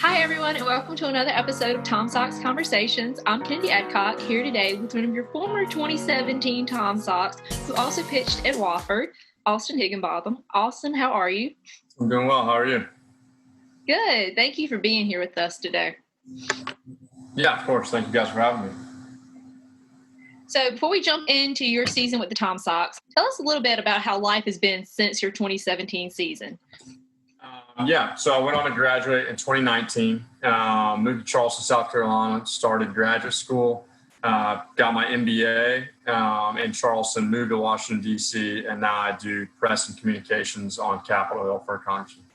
Hi, everyone, and welcome to another episode of Tom Sox Conversations. I'm Kennedy Adcock, here today with one of your former 2017 Tom Sox, who also pitched at Wofford, Austin Higginbotham. Austin, how are you? I'm doing well. How are you? Good. Thank you for being here with us today. Yeah, of course. Thank you guys for having me. So before we jump into your season with the Tom Sox, tell us a little bit about how life has been since your 2017 season. So I went on to graduate in 2019, moved to Charleston, South Carolina, started graduate school, got my MBA in Charleston, moved to Washington, D.C., and now I do press and communications on Capitol Hill for a congressman.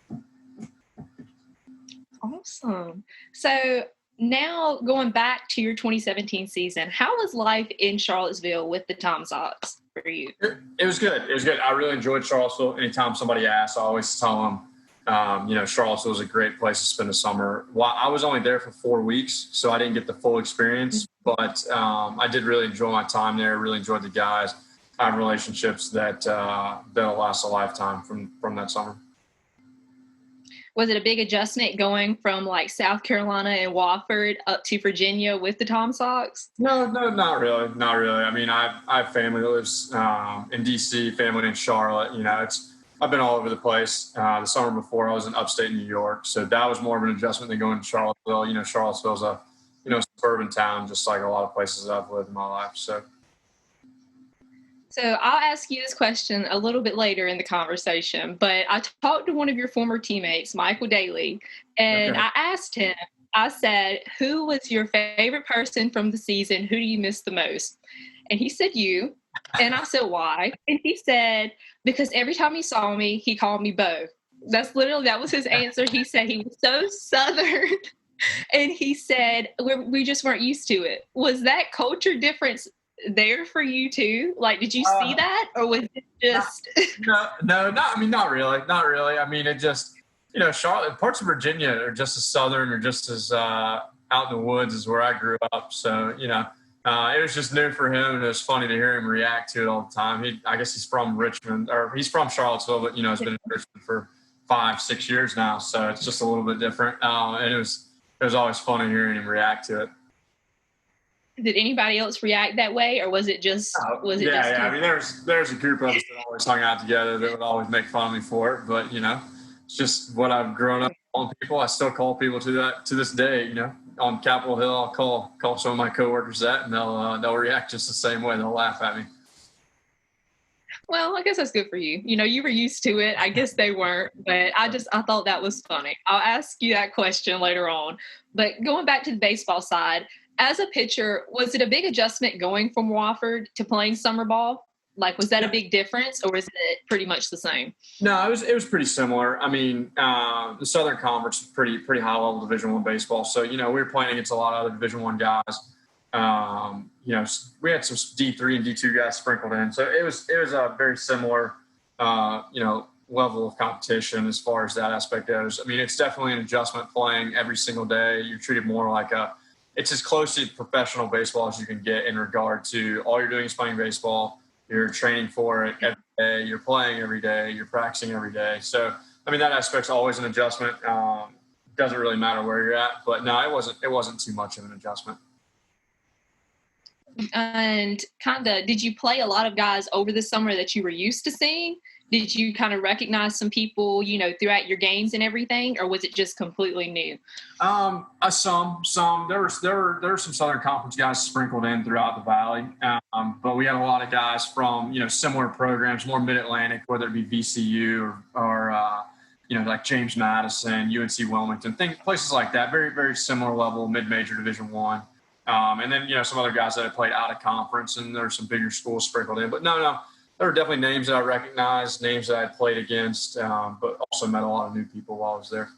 Awesome. So now going back to your 2017 season, how was life in Charlottesville with the Tom Sox for you? It was good. It was good. I really enjoyed Charlottesville. Anytime somebody asks, I always tell them, Charlottesville was a great place to spend the summer. Well, I was only there for 4 weeks, so I didn't get the full experience, but I did really enjoy my time there, really enjoyed the guys. I have relationships that'll last a lifetime from that summer. Was it a big adjustment going from like South Carolina and Wofford up to Virginia with the Tom Sox? No, not really. Not really. I mean, I have family that lives in D.C., family in Charlotte. I've been all over the place. The summer before, I was in upstate New York, so that was more of an adjustment than going to Charlottesville. Charlottesville's a suburban town, just like a lot of places that I've lived in my life. So I'll ask you this question a little bit later in the conversation, but I talked to one of your former teammates, Michael Daly, and I asked him, I said, who was your favorite person from the season? Who do you miss the most? And he said you. And I said, why? And he said, because every time he saw me, he called me Bo. That was his answer. He said he was so Southern. And he said, we just weren't used to it. Was that culture difference there for you too? Like, did you see that, or was it just? Not really. I mean, it just, Charlotte, parts of Virginia are just as Southern or just as out in the woods as where I grew up. So, it was just new for him, and it was funny to hear him react to it all the time. I guess he's from Richmond, or he's from Charlottesville, but, has been in Richmond for 5-6 years now. So it's just a little bit different. And it was always funny hearing him react to it. Did anybody else react that way, or was it just? Yeah. I mean, there's a group of us that always hung out together that would always make fun of me for it. But it's just what I've grown up calling people. I still call people to this day. On Capitol Hill, I'll call some of my coworkers that, and they'll react just the same way. They'll laugh at me. Well, I guess that's good for you. You were used to it. I guess they weren't, but I thought that was funny. I'll ask you that question later on. But going back to the baseball side, as a pitcher, was it a big adjustment going from Wofford to playing summer ball? Like, was that a big difference, or was it pretty much the same? No, it was pretty similar. I mean, the Southern Conference is pretty high level Division I baseball. So, we were playing against a lot of other Division I guys. We had some D3 and D2 guys sprinkled in. So it was a very similar, level of competition as far as that aspect goes. I mean, it's definitely an adjustment playing every single day. You're treated more like it's as close to professional baseball as you can get in regard to all you're doing is playing baseball. You're training for it every day. You're playing every day. You're practicing every day. So, I mean, that aspect's always an adjustment. Doesn't really matter where you're at. But, no, it wasn't too much of an adjustment. And did you play a lot of guys over the summer that you were used to seeing? Did you kind of recognize some people, throughout your games and everything, or was it just completely new? Some. There were some Southern Conference guys sprinkled in throughout the Valley, but we had a lot of guys from similar programs, more Mid-Atlantic, whether it be VCU or like James Madison, UNC Wilmington, places like that. Very very similar level, mid-major Division I. And then some other guys that had played out of conference, and there were some bigger schools sprinkled in. But no. There were definitely names that I recognized, names that I had played against, but also met a lot of new people while I was there.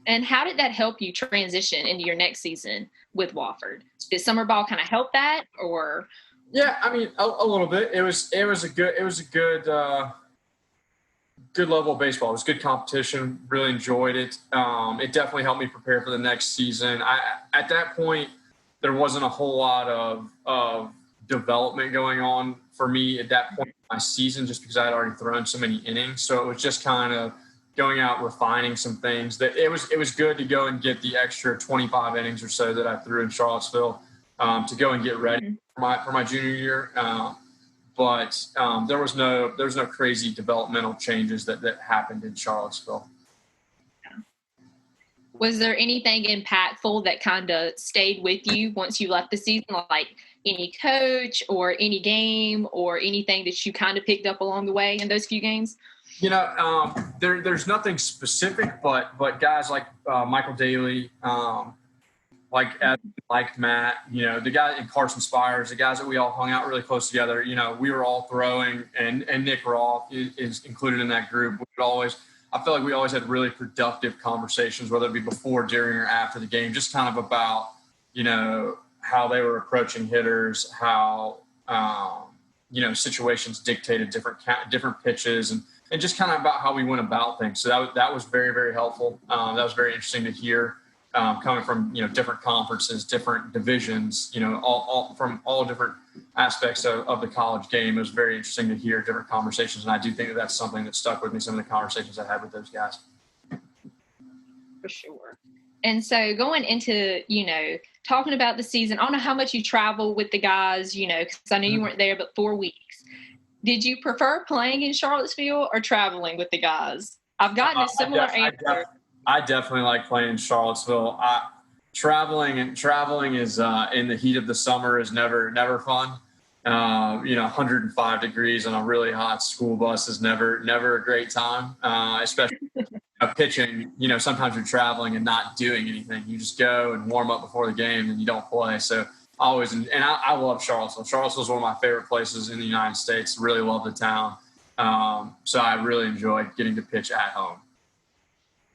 And how did that help you transition into your next season with Wofford? Did summer ball kind of help that, or? Yeah, I mean, a little bit. It was a good level of baseball. It was good competition. Really enjoyed it. It definitely helped me prepare for the next season. At that point, there wasn't a whole lot of development going on for me at that point in my season, just because I had already thrown so many innings. So it was just kind of going out, refining some things. That it was good to go and get the extra 25 innings or so that I threw in Charlottesville to go and get ready for my junior year. But there was no crazy developmental changes that happened in Charlottesville. Was there anything impactful that kind of stayed with you once you left the season, like any coach or any game or anything that you kind of picked up along the way in those few games? There's nothing specific, but guys like Michael Daly, like Evan, like Matt, the guy in Carson Spires, the guys that we all hung out really close together. We were all throwing, and Nick Roth is included in that group. I feel like we always had really productive conversations, whether it be before, during, or after the game, just kind of about, how they were approaching hitters, how, situations dictated different pitches and just kind of about how we went about things. So that was very, very helpful. That was very interesting to hear, coming from, different conferences, different divisions, all from all different aspects of the college game. It was very interesting to hear different conversations. And I do think that that's something that stuck with me, some of the conversations I had with those guys. For sure. And so going into, talking about the season, I don't know how much you travel with the guys, because I know you weren't there but 4 weeks. Did you prefer playing in Charlottesville or traveling with the guys? I've gotten a similar answer. I definitely like playing in Charlottesville. Traveling is in the heat of the summer is never fun. 105 degrees on a really hot school bus is never a great time, especially pitching. Sometimes you're traveling and not doing anything. You just go and warm up before the game and you don't play. So I love Charlottesville. Charlottesville is one of my favorite places in the United States. Really love the town. So I really enjoyed getting to pitch at home.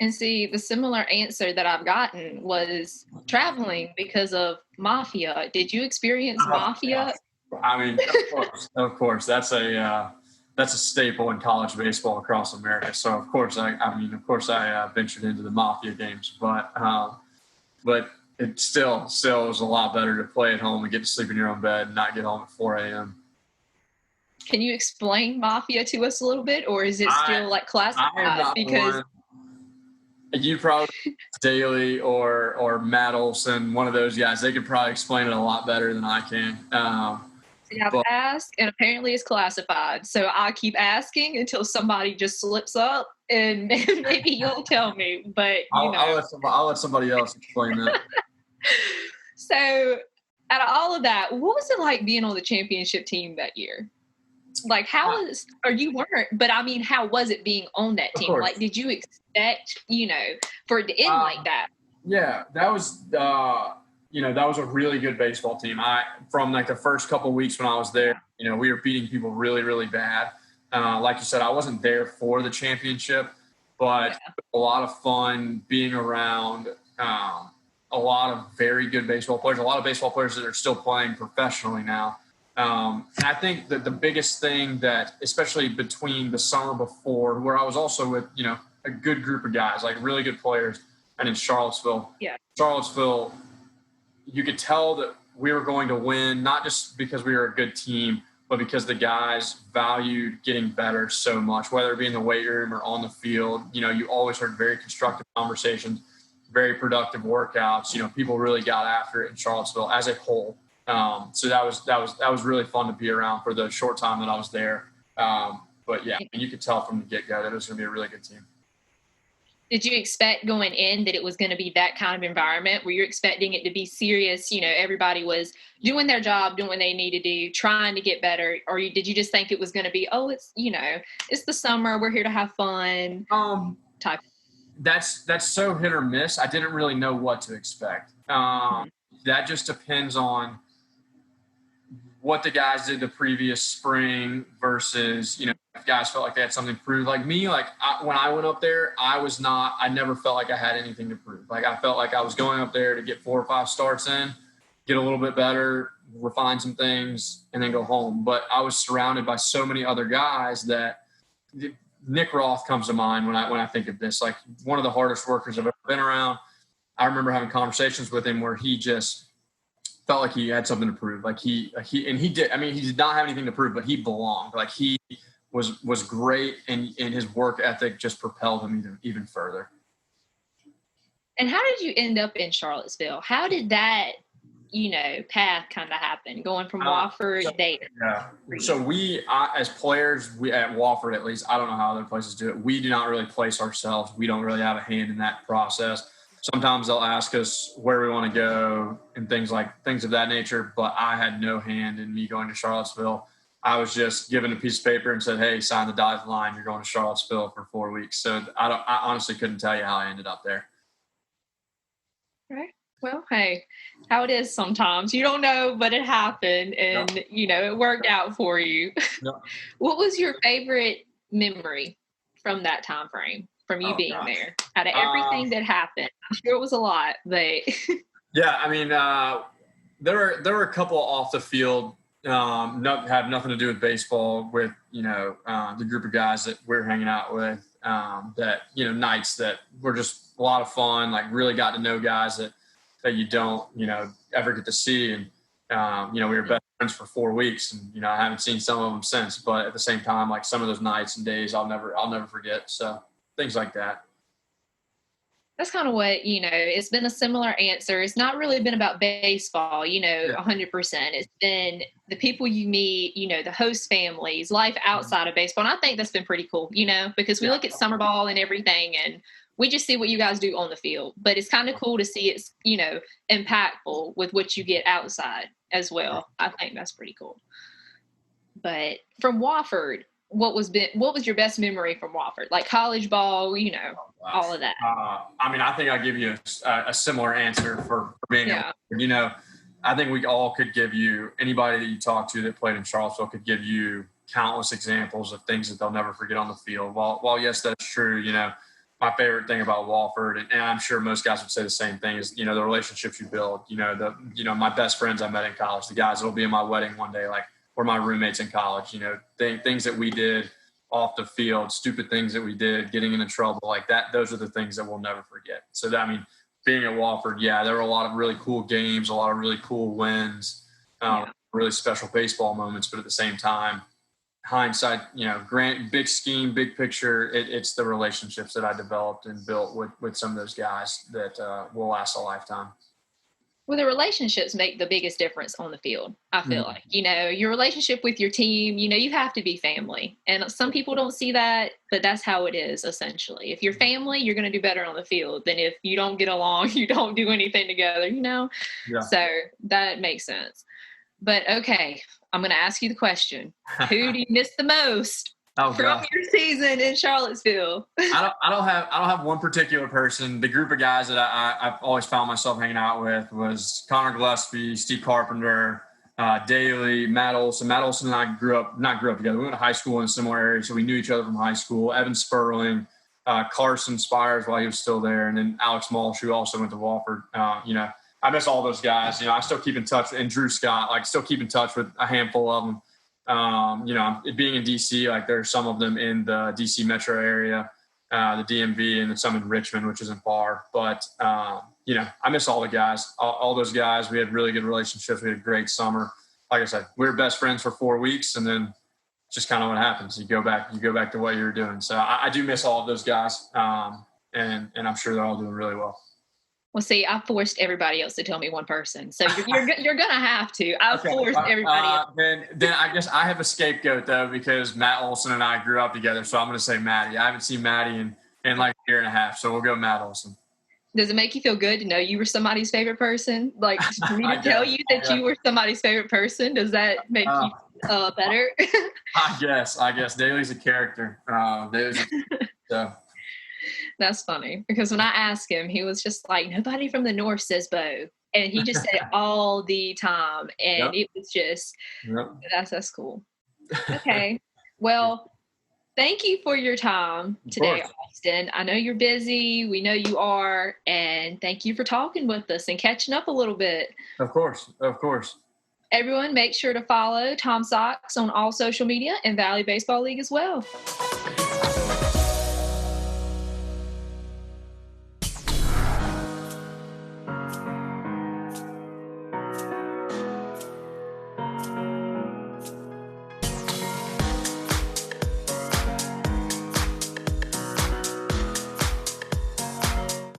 And see, the similar answer that I've gotten was traveling because of Mafia. Did you experience Mafia? I mean, of course, that's a staple in college baseball across America. So of course I ventured into the Mafia games, but it still was a lot better to play at home and get to sleep in your own bed and not get home at 4 a.m. Can you explain Mafia to us a little bit, or is it still classified? Because you probably Daly or Matt Olson, one of those guys, they could probably explain it a lot better than I can. I've asked, and apparently it's classified. So I keep asking until somebody just slips up, and maybe you'll tell me. But I'll let somebody else explain that. So, out of all of that, what was it like being on the championship team that year? Like, how you weren't, but I mean, how was it being on that team? Like, did you expect, for it to end like that? Yeah, that was, that was a really good baseball team. From the first couple of weeks when I was there, we were beating people really, really bad. Like you said, I wasn't there for the championship, but a lot of fun being around a lot of very good baseball players, a lot of baseball players that are still playing professionally now. And I think that the biggest thing that, especially between the summer before, where I was also with, a good group of guys, like really good players, and in Charlottesville, you could tell that we were going to win, not just because we were a good team, but because the guys valued getting better so much, whether it be in the weight room or on the field. You always heard very constructive conversations, very productive workouts. People really got after it in Charlottesville as a whole. So that was really fun to be around for the short time that I was there. But yeah, you could tell from the get-go that it was going to be a really good team. Did you expect going in that it was going to be that kind of environment? Were you expecting it to be serious? Everybody was doing their job, doing what they needed to do, trying to get better. Or did you just think it was going to be, it's the summer, we're here to have fun type? That's so hit or miss. I didn't really know what to expect. That just depends on what the guys did the previous spring versus, if guys felt like they had something to prove. Like me, when I went up there, I never felt like I had anything to prove. Like I felt like I was going up there to get 4 or 5 starts in, get a little bit better, refine some things, and then go home. But I was surrounded by so many other guys that Nick Roth comes to mind when I think of this, like one of the hardest workers I've ever been around. I remember having conversations with him where he just felt like he had something to prove. Like he did. I mean, he did not have anything to prove, but he belonged. Like he was great, and his work ethic just propelled him even further. And how did you end up in Charlottesville? How did that, path kind of happen, going from Wofford there? Yeah. So we, as players, we at Wofford at least, I don't know how other places do it, we do not really place ourselves. We don't really have a hand in that process. Sometimes they'll ask us where we want to go and things of that nature, but I had no hand in me going to Charlottesville. I was just given a piece of paper and said, hey, sign the dotted line. You're going to Charlottesville for 4 weeks. So I honestly couldn't tell you how I ended up there. Right. Well, hey, how it is sometimes. You don't know, but it happened, and, it worked out for you. No. What was your favorite memory from that time frame, from you being there? Out of everything that happened, I'm sure it was a lot, but... Yeah, I mean, there were a couple off the field have nothing to do with baseball with, the group of guys that we're hanging out with, that, nights that were just a lot of fun, like really got to know guys that you don't, ever get to see. And, we were best friends for 4 weeks, and, I haven't seen some of them since, but at the same time, like some of those nights and days I'll never forget. So things like that. That's kind of what, it's been a similar answer. It's not really been about baseball, 100%. It's been the people you meet, the host families, life outside of baseball. And I think that's been pretty cool, because we look at summer ball and everything, and we just see what you guys do on the field. But it's kind of cool to see it's, impactful with what you get outside as well. I think that's pretty cool. But from Wofford, what was your best memory from Wofford? Like college ball, all of that. I think I'll give you a similar answer for being, I think we all could give you, anybody that you talk to that played in Charlottesville could give you countless examples of things that they'll never forget on the field. While yes, that's true, my favorite thing about Wofford, and I'm sure most guys would say the same thing, is, the relationships you build, my best friends I met in college, the guys that'll be in my wedding one day, like, or my roommates in college, things that we did off the field, stupid things that we did, getting into trouble like that. Those are the things that we'll never forget. So being at Wofford, there were a lot of really cool games, a lot of really cool wins, really special baseball moments. But at the same time, hindsight, big scheme, big picture, it's the relationships that I developed and built with some of those guys that will last a lifetime. Well, the relationships make the biggest difference on the field, I feel like. Your relationship with your team, you have to be family. And some people don't see that, but that's how it is, essentially. If you're family, you're going to do better on the field than if you don't get along, you don't do anything together, Yeah. So that makes sense. But, okay, I'm going to ask you the question. Who do you miss the most from your season in Charlottesville? I don't have one particular person. The group of guys that I've always found myself hanging out with was Connor Gillespie, Steve Carpenter, Daly, Matt Olson. Matt Olson and I not grew up together. We went to high school in a similar area, so we knew each other from high school. Evan Sperling, Carson Spires while he was still there, and then Alex Malsh, who also went to Wofford. I miss all those guys. I still keep in touch, and Drew Scott, still keep in touch with a handful of them. Being in DC, there's some of them in the DC metro area, the DMV, and then some in Richmond, which isn't far. But, I miss all the guys, all those guys. We had really good relationships. We had a great summer. Like I said, we were best friends for 4 weeks, and then just kind of what happens. You go back to what you were doing. So I do miss all of those guys. And I'm sure they're all doing really well. Well, see, I forced everybody else to tell me one person. So you're going to have to. I forced everybody else. Then I guess I have a scapegoat, though, because Matt Olson and I grew up together. So I'm going to say Maddie. I haven't seen Maddie in like a year and a half. So we'll go Matt Olson. Does it make you feel good to know you were somebody's favorite person? Like, for me to tell you that you were somebody's favorite person, does that make you better? I guess. Daly's a character. So. That's funny, because when I asked him, he was just like, nobody from the North says Bo. And he just said it all the time. And it was just, that's cool. Okay. Well, thank you for your time today, Austin. I know you're busy. We know you are. And thank you for talking with us and catching up a little bit. Of course. Everyone, make sure to follow Tom Sox on all social media and Valley Baseball League as well.